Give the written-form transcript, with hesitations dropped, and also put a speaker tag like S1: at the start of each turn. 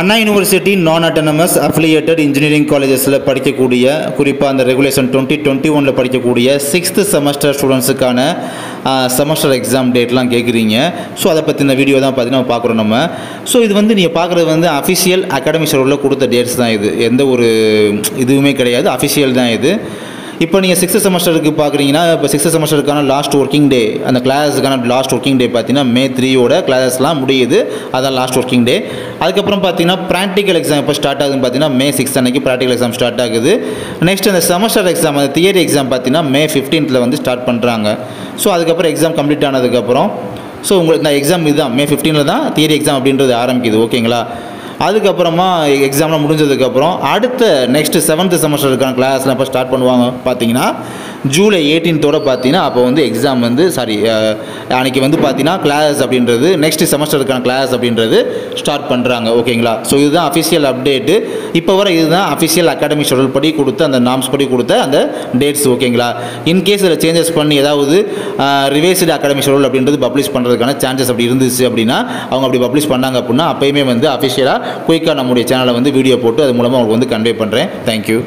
S1: அண்ணா university நான் autonomous affiliated engineering காலேஜஸில் படிக்கக்கூடிய குறிப்பாக அந்த ரெகுலேஷன் 2021 படிக்கக்கூடிய 6th செமஸ்டர் ஸ்டூடெண்ட்ஸுக்கான செமஸ்டர் எக்ஸாம் டேட்லாம் கேட்குறீங்க. ஸோ அதை பற்றி இந்த வீடியோ தான் பார்த்தீங்கன்னா பார்க்குறோம் நம்ம. ஸோ இது வந்து நீங்கள் பார்க்குறது வந்து அஃபிஷியல் அகாடமிக் ஷெட்யூலில் கொடுத்த டேட்ஸ் தான். இது எந்த ஒரு இதுவுமே கிடையாது, அஃபிஷியல் தான் இது. இப்போ நீங்கள் 6th செமஸ்டருக்கு பார்க்குறீங்கன்னா, இப்போ 6th செமஸ்டருக்கான லாஸ்ட் ஒர்க்கிங் டே, அந்த கிளாஸுக்கான லாஸ்ட் ஒர்க்கிங் டே பார்த்தீங்கன்னா May 3 கிளாஸஸ்லாம் முடியுது. அதான் லாஸ்ட் ஒர்க்கிங் டே. அதுக்கப்புறம் பார்த்தீங்கன்னா ப்ராக்டிக்கல் எக்ஸாம் இப்போ ஸ்டார்ட் ஆகுதுன்னு பார்த்தீங்கன்னா May 6 அன்றைக்கி ப்ராக்டிக்கல் எக்ஸாம் ஸ்டார்ட் ஆகுது. நெக்ஸ்ட் அந்த செமஸ்டர் எக்ஸாம், அந்த தியரி எக்ஸாம் பார்த்தீங்கன்னா May 15 வந்து ஸ்டார்ட் பண்ணுறாங்க. ஸோ அதுக்கப்புறம் எக்ஸாம் கம்ப்ளீட் ஆனதுக்கப்புறம் ஸோ உங்களுக்கு இந்த எக்ஸாம் இதுதான் May 15 தான் தியரி எக்ஸாம் அப்படின்றது ஆரம்பிக்குது. ஓகேங்களா? அதுக்கப்புறமா எக்ஸாம்லாம் முடிஞ்சதுக்கப்புறம் அடுத்த நெக்ஸ்ட் 7th செமஸ்டருக்கான கிளாஸ்லாம் இப்போ ஸ்டார்ட் பண்ணுவாங்க. பார்த்தீங்கன்னா July 18 பார்த்தீங்கன்னா அப்போ வந்து எக்ஸாம் வந்து அன்றைக்கி வந்து பார்த்தீங்கன்னா கிளாஸ் அப்படின்றது நெக்ஸ்ட் செமஸ்டருக்கான கிளாஸ் அப்படின்றது ஸ்டார்ட் பண்ணுறாங்க. ஓகேங்களா? ஸோ இதுதான் அஃபிஷியல் அப்டேட்டு. இப்போ வர இதுதான் அஃபிஷியல் அகாடமிக் ஷெட்யூல் படி கொடுத்த அந்த நார்ம்ஸ் படி கொடுத்த அந்த டேட்ஸ். ஓகேங்களா? இன்கேஸ் இதில் சேஞ்சஸ் பண்ணி ஏதாவது ரிவைஸ்டு அகாடமிக் ஷெட்யூல் அப்படின்றது பப்ளிஷ் பண்ணுறதுக்கான சான்சஸ் அப்படி இருந்துச்சு அப்படின்னா, அவங்க அப்படி பப்ளிஷ் பண்ணாங்க அப்படின்னா அப்போயுமே வந்து அஃபிஷியலாக குயிக்காக நம்முடைய சேனலை வந்து வீடியோ போட்டு அது மூலமாக உங்களுக்கு வந்து கன்வே பண்ணுறேன். தேங்க்யூ.